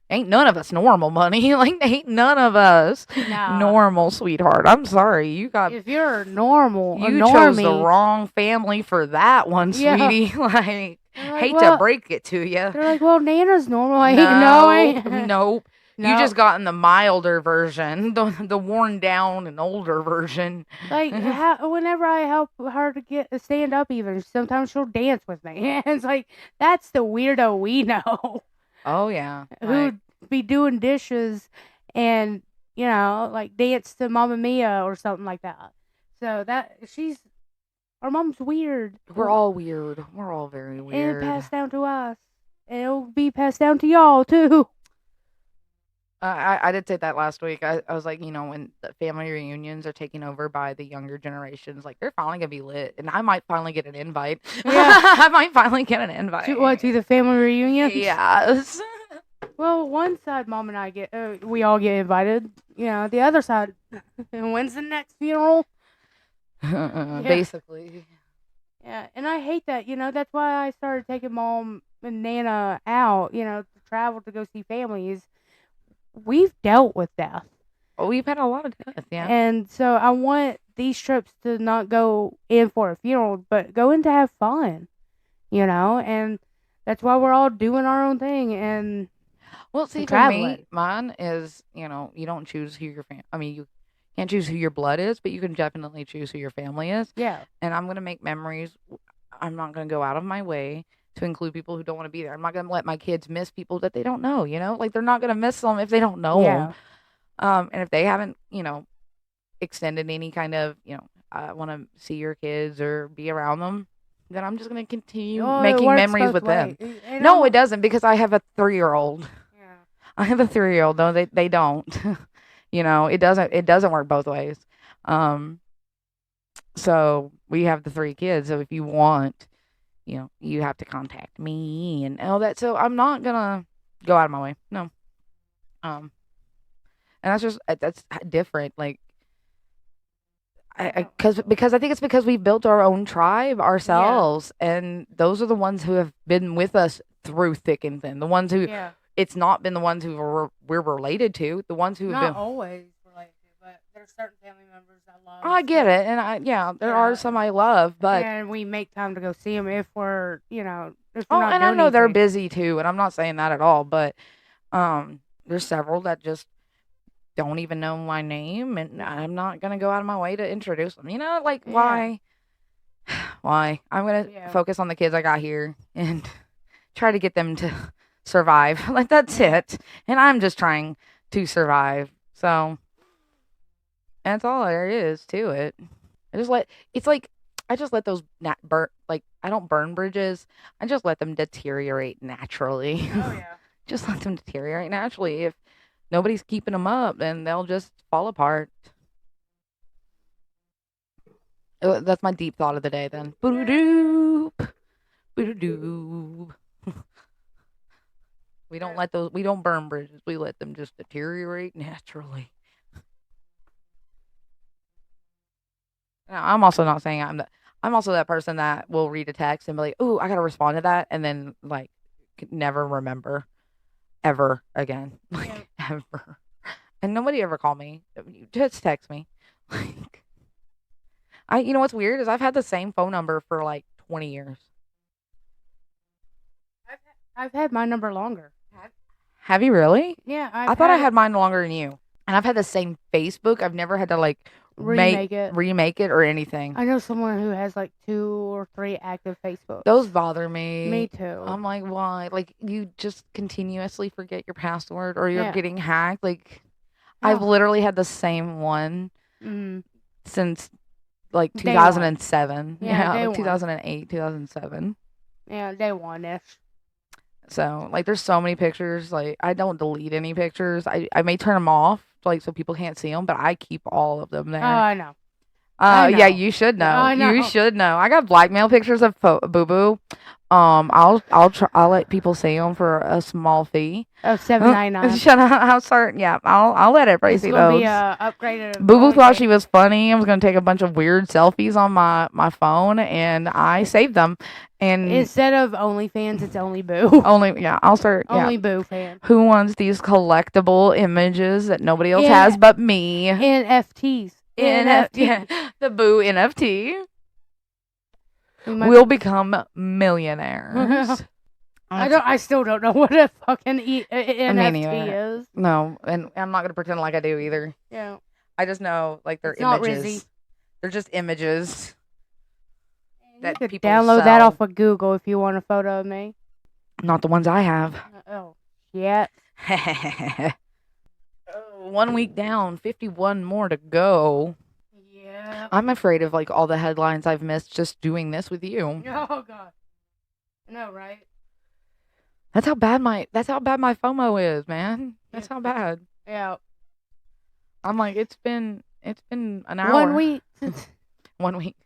ain't none of us normal, money. Like ain't none of us normal, sweetheart. I'm sorry, if you're normal, you chose the wrong family for that one, sweetie. Like hate to break it to you. They're like, well, Nana's normal. Nope. You just gotten the milder version, the worn down and older version. Like whenever I help her to stand up, even sometimes she'll dance with me. It's like that's the weirdo we know. Oh yeah, who'd be doing dishes and like dance to Mamma Mia or something like that. So our mom's weird. We're all weird. We're all very weird. And it passed down to us. And it'll be passed down to y'all too. I did say that last week. I was like, when the family reunions are taken over by the younger generations, like they're finally gonna be lit, and I might finally get an invite. Yeah, I might finally get an invite. To the family reunion? Yes. Well, one side, Mom and I we all get invited. The other side, when's the next funeral? Basically. Yeah, and I hate that. That's why I started taking Mom and Nana out. To travel to go see families. We've dealt with death. Well, we've had a lot of death, yeah. And so I want these trips to not go in for a funeral, but go in to have fun, and that's why we're all doing our own thing. And well, see, for me, mine is, you don't choose who your you can't choose who your blood is, but you can definitely choose who your family is. Yeah. And I'm going to make memories. I'm not going to go out of my way to include people who don't want to be there. I'm not going to let my kids miss people that they don't know, like they're not going to miss them if they don't know them. And if they haven't, extended any kind of, I want to see your kids or be around them, then I'm just going to continue making memories with them. No, it doesn't, because I have a 3-year-old. Yeah. I have a 3-year-old. No, they don't. It doesn't work both ways. So we have the 3 kids. So if you want, you have to contact me and all that. So I'm not gonna go out of my way. No. And that's different. Like, because I think it's because we've built our own tribe ourselves, and those are the ones who have been with us through thick and thin. The ones who it's not been the ones who we're related to. The ones who have been not always related to, but there's certain family members I love. I get it, and there are some I love, but and we make time to go see them if we're if we're not and I know they're busy too, and I'm not saying that at all, but there's several that just don't even know my name, and I'm not gonna go out of my way to introduce them. Why? Why? I'm gonna focus on the kids I got here and try to get them to survive. Like, that's it. And I'm just trying to survive. So that's all there is to it. I just let those I don't burn bridges. I just let them deteriorate naturally. Oh yeah. Just let them deteriorate naturally. If nobody's keeping them up, then they'll just fall apart. That's my deep thought of the day then. Boo-doo-doop. Boo-doo-doop. We don't burn bridges. We let them just deteriorate naturally. Now, I'm also not saying I'm also that person that will read a text and be like, "Ooh, I gotta respond to that," and then never remember ever again, ever. And nobody ever call me. Just text me. You know what's weird is I've had the same phone number for 20 years. I've had my number longer. Have you really? Yeah, I thought I had mine longer than you. And I've had the same Facebook. I've never had to remake it or anything. I know someone who has 2 or 3 active Facebooks. Those bother me. Me too. I'm like, why? You just continuously forget your password or you're getting hacked. I've literally had the same one since 2007. Yeah, 2008, 2007. Yeah, day one-ish. So, there's so many pictures. I don't delete any pictures. I may turn them off, so people can't see them, but I keep all of them there. Oh, I know. I Yeah, know. you should know. I know. You should know. I got blackmail pictures of Boo Boo. I'll let people see them for a small fee. Oh, $7.99. Shut up. I'll start. Yeah, I'll let everybody It's see gonna those. be upgraded. Boo Boo thought she was funny. I was gonna take a bunch of weird selfies on my phone, and I saved them. And Instead of OnlyFans, it's only Boo. I'll start. Yeah. Only Boo fan. Who wants these collectible images that nobody else Yeah. has but me? NFTs. Yeah, the Boo NFT. might We'll become millionaires. I still don't know what a fucking NFT neither. is. No, and I'm not gonna pretend like I do either. Yeah. I just know like they're It's not images. Rizzy. They're just images that You could people download that sell. off of Google if you want a photo of me. Not the ones I have. Oh, yeah. 1 week down, 51 more to go. Yeah. I'm afraid of like all the headlines I've missed just doing this with you. Oh God. No, right? That's how bad my FOMO is, man. That's how bad. Yeah. I'm like, it's been an hour. 1 week. 1 week.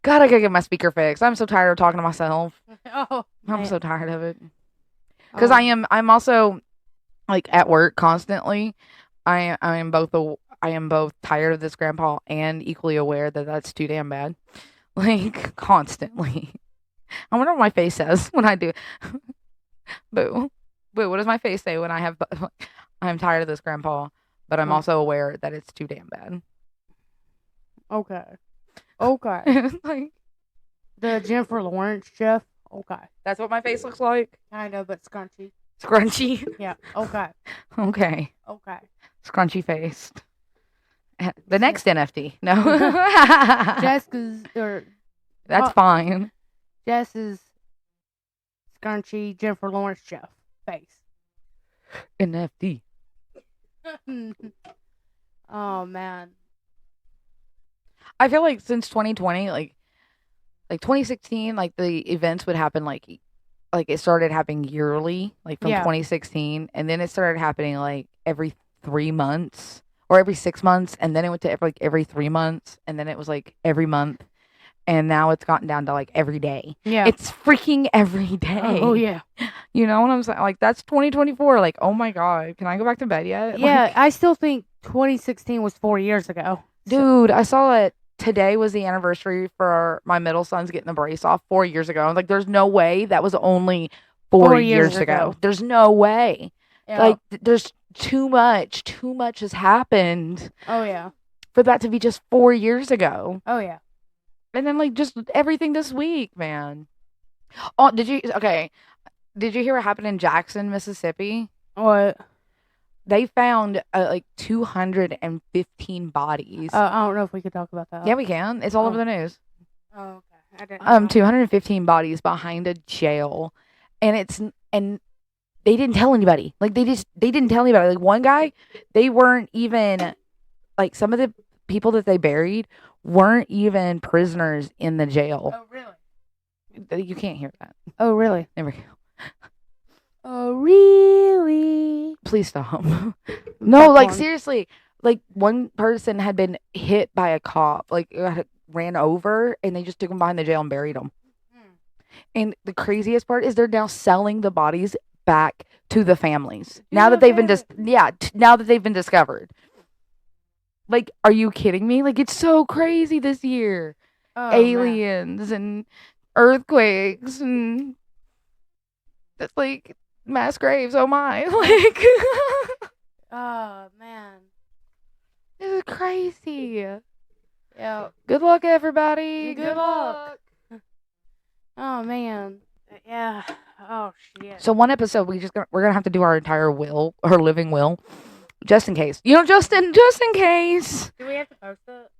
God, I gotta get my speaker fixed. I'm so tired of talking to myself. Oh, I'm man. so tired of it. Because Oh. I'm also like at work constantly. I am both tired of this grandpa and equally aware that that's too damn bad. Like constantly. I wonder what my face says when I do. Boo. What does my face say when I have I'm tired of this grandpa, but I'm also aware that it's too damn bad. Okay. Okay. Like The Jennifer Lawrence Jeff. Okay. that's what my face looks like. Kind of, but scrunchy. Scrunchy. Yeah. Okay. Okay. Okay. Scrunchy faced. The next NFT. No. Jessica's or That's fine. Jess's scrunchy Jennifer Lawrence Jeff face. NFT. Oh man. I feel like since 2020, like 2016, like the events would happen like it started happening yearly, like from 2016, and then it started happening like every 3 months or every 6 months, and then it went to every 3 months, and then it was like every month, and now it's gotten down to like every day. Yeah. It's freaking every day. Oh yeah. You know what I'm saying? Like that's 2024. Like, oh my God, can I go back to bed yet? Yeah, Like, I still think 2016 was 4 years ago. dude, I saw it. Today was the anniversary for my middle son's getting the brace off 4 years ago. I'm like, there's no way that was only 4 years ago. There's no way. Yeah. Like, there's too much has happened Oh yeah. for that to be just 4 years ago. Oh yeah. And then, like, just everything this week, man. Oh, did you hear what happened in Jackson, Mississippi? What? They found like 215 bodies. I don't know if we could talk about that. Yeah, we can. It's all over the news. Oh, okay. I didn't know. 215 bodies behind a jail, and they didn't tell anybody. Like they didn't tell anybody. Like one guy, they weren't even like some of the people that they buried weren't even prisoners in the jail. Oh really? You can't hear that. Oh really? There we go. Oh really? Please stop. No, like seriously, like one person had been hit by a cop, like ran over, and they just took him behind the jail and buried him. And the craziest part is they're now selling the bodies back to the families now that they've been now that they've been discovered. Like, are you kidding me? Like, it's so crazy this year. Oh, Aliens and earthquakes and that's like mass graves. Oh my! Like, oh man. this is crazy. Yeah. Good luck, everybody. Good luck. Oh man. Yeah. Oh shit. So one episode, we're gonna have to do our entire will, our living will, just in case. You know, just in case. Do we have to post it?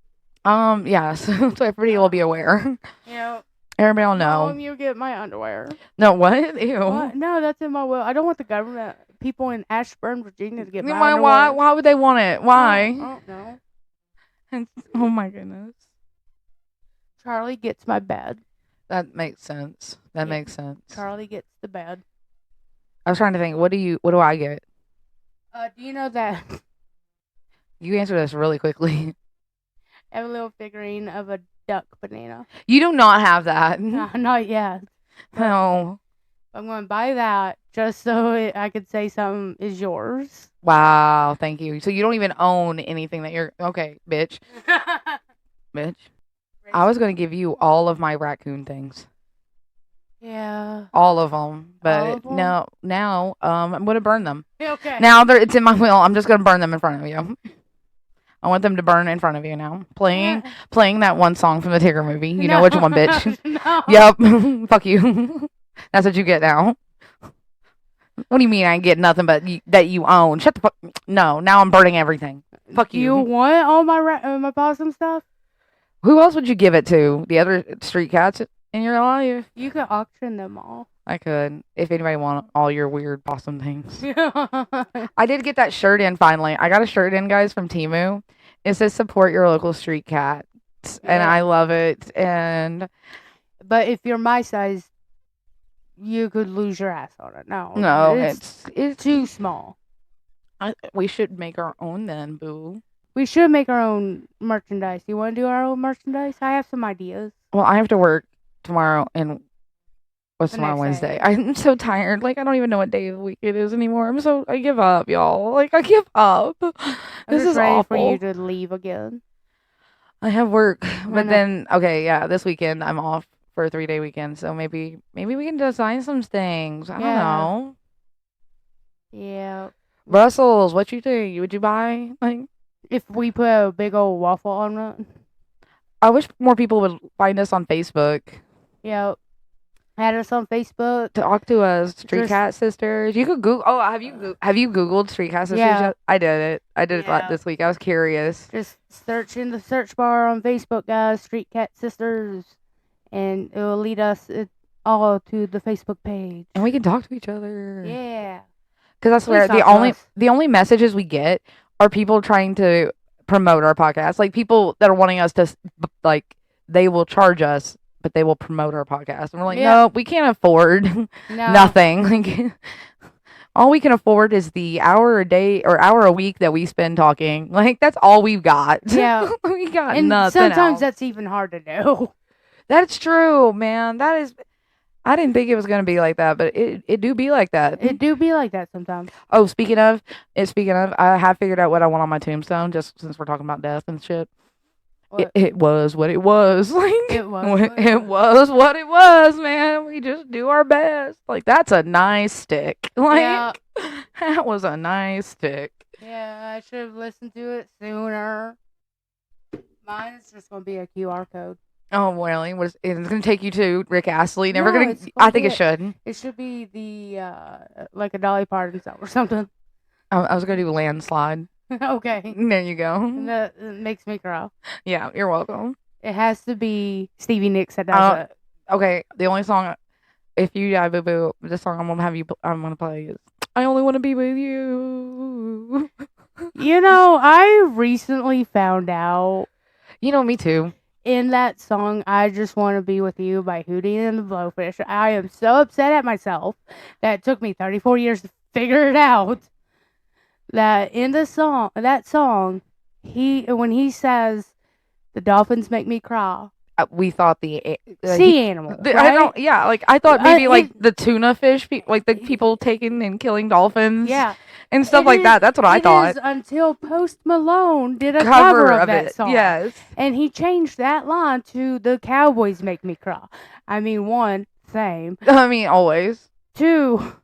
Yeah. So everybody will be aware. Yeah. Everybody will know. You get my underwear. No, what? Ew. What? No, that's in my will. I don't want the government, people in Ashburn, Virginia, to get my Why? underwear. Why would they want it? Why? I don't know. Oh my goodness. Charlie gets my bed. That makes sense. That makes sense. Charlie gets the bed. I was trying to think. What do I get? Do you know that? You answer this really quickly. I have a little figurine of a duck banana. You do not have that. Not yet. No. I'm going to buy that just so I could say something is yours. Wow, thank you. So you don't even own anything that you're... Okay, bitch. Bitch. I was going to give you all of my raccoon things. Yeah. All of them. All But of 'em? no, now I'm going to burn them. Okay. Now it's in my will. I'm just going to burn them in front of you. I want them to burn in front of you now. Playing that one song from the Tigger movie. You know which one, bitch. No. Yep. Fuck you. That's what you get now. What do you mean I get nothing but that you own? Shut the fuck. No, now I'm burning everything. Fuck Do you want all my possum stuff? Who else would you give it to? The other street cats in your life? You could auction them all. I could. If anybody want all your weird possum things. I did get that shirt in finally. I got a shirt in, guys, from Temu. It says support your local street cats. And Yeah. I love it. And But if you're my size, you could lose your ass on it. No, it's too small. We should make our own then, boo. We should make our own merchandise. You want to do our own merchandise? I have some ideas. Well, I have to work tomorrow and what's The tomorrow, next Wednesday? day. I'm so tired. Like, I don't even know what day of the week it is anymore. I give up, y'all. Like, I give up. I'm This just is ready awful. for you to leave again. I have work, but know. then, okay, yeah, this weekend I'm off for a 3-day weekend, so maybe we can design some things. I don't Yeah. know. Yeah. Brussels, what you think? Would you buy? Like, If we put a big old waffle on it. I wish more people would find us on Facebook. Yeah. Add us on Facebook. Talk to us, Street Just- Cat Sisters. You could Google. Oh, have you Googled Street Cat Sisters Yeah. yet? I did it. I did it Yeah. this week. I was curious. Just search in the search bar on Facebook, guys. Street Cat Sisters. And it will lead us all to the Facebook page. And we can talk to each other. Yeah. Because I swear, Please talk to us. the only messages we get are people trying to promote our podcast. Like people that are wanting us to, like, they will charge us, but they will promote our podcast. And we're like, Yeah. no, we can't afford No. nothing. Like, all we can afford is the hour a day or hour a week that we spend talking. Like, that's all we've got. Yeah. We got And nothing sometimes else. that's even hard to do. That's true, man. That is. I didn't think it was gonna be like that, but it do be like that. It do be like that sometimes. Oh, speaking of, I have figured out what I want on my tombstone. Just since we're talking about death and shit, What? it was what it was. Like It was it was what it was, man. We just do our best. Like that's a nice stick. Like Yeah. that was a nice stick. Yeah, I should have listened to it sooner. Mine is just going to be a QR code. Oh, really? It's gonna take you to Rick Astley? Never No, gonna. it's I gonna think be it should. It should be the, like a Dolly Parton song or something. I was gonna do Landslide. Okay. There you go. And that it makes me cry. Yeah, you're welcome. It has to be Stevie Nicks that does it. Okay, the only song, if you die, boo boo, the song I'm gonna play is "I Only Want to Be with You." You know, I recently found out You know, me too. in that song, I Just Want to Be With You by Hootie and the Blowfish. I am so upset at myself that it took me 34 years to figure it out. That in the song, when he says, "The dolphins make me cry," We thought the sea animal. I right? don't. Yeah, like I thought maybe like it- the tuna fish, like the people taking and killing dolphins. Yeah, and stuff It like is- that. That's what I it thought. is until Post Malone did a cover of that it. song. Yes. And he changed that line to "The Cowboys make me cry." I mean, one, same. I mean, always. Two,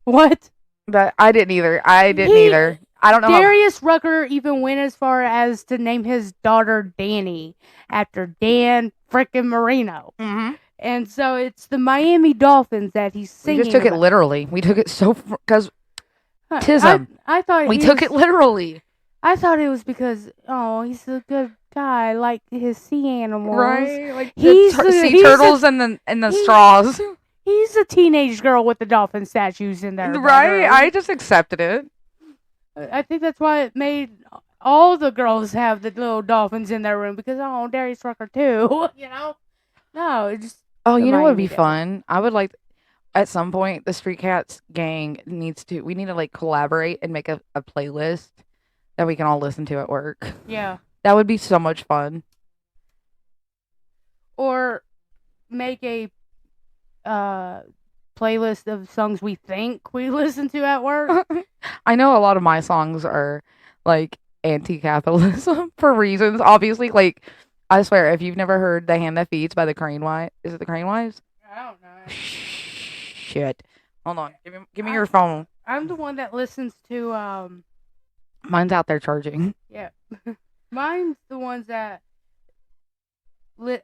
what? But I didn't either. I didn't He- either. I don't know. How, Darius Rucker even went as far as to name his daughter Danny after Dan frickin' Marino. Mhm. And so it's the Miami Dolphins that he's We singing. just took it about. literally. We took it so because Huh, tism. I thought we he took was- it literally. I thought it was because he's a good guy, like his sea animals. Right, like He's the the- sea he's turtles and the he- straws. He's a teenage girl with the dolphin statues in there. Right, I just accepted it. I think that's why it made all the girls have the little dolphins in their room because Darius Rucker too. You know? No, it just Oh, The you know what would be Miami fun? I would like at some point the Street Cats gang we need to like collaborate and make a playlist that we can all listen to at work. yeah. That would be so much fun. or make a playlist of songs we think we listen to at work. I know a lot of my songs are like anti-capitalism for reasons. Obviously, like I swear, if you've never heard "The Hand That Feeds" by the Crane Wives, is it the Crane Wives? I don't know. Shit. Hold on. Give me your phone. I'm the one that listens to Mine's out there charging. Yeah. Mine's the ones that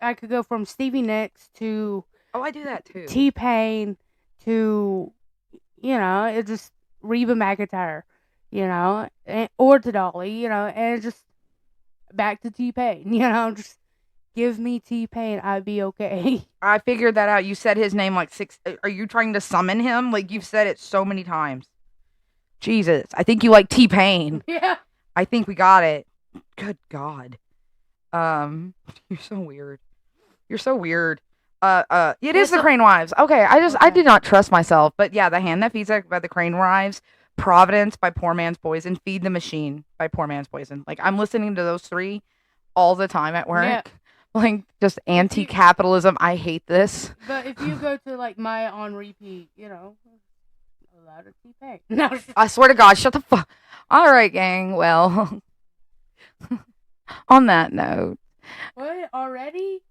I could go from Stevie Nicks to Oh, I do that too. T-Pain to, it just Reba McEntire, or to Dolly, and just back to T-Pain, just give me T-Pain, I'd be okay. I figured that out. You said his name like 6. Are you trying to summon him? Like you've said it so many times. Jesus, I think you like T-Pain. Yeah. I think we got it. Good God. You're so weird. You're so weird. It is the Crane Wives. Okay, I did not trust myself, but yeah, The Hand That Feeds by the Crane Wives, Providence by Poor Man's Poison, Feed the Machine by Poor Man's Poison. Like I'm listening to those 3 all the time at work. Yeah. Like just anti-capitalism. I hate this. But if you go to like my on repeat, a lot of T-Pain. No. I swear to God, shut the fuck. All right, gang. Well, on that note. What, already?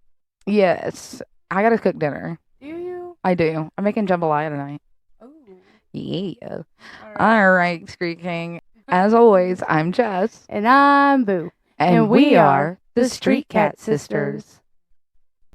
Yes. I gotta cook dinner. Do you? I do. I'm making jambalaya tonight. Oh. Yeah. All right, Screet King. As always, I'm Jess. And I'm Boo. And we are the Street Cat Sisters.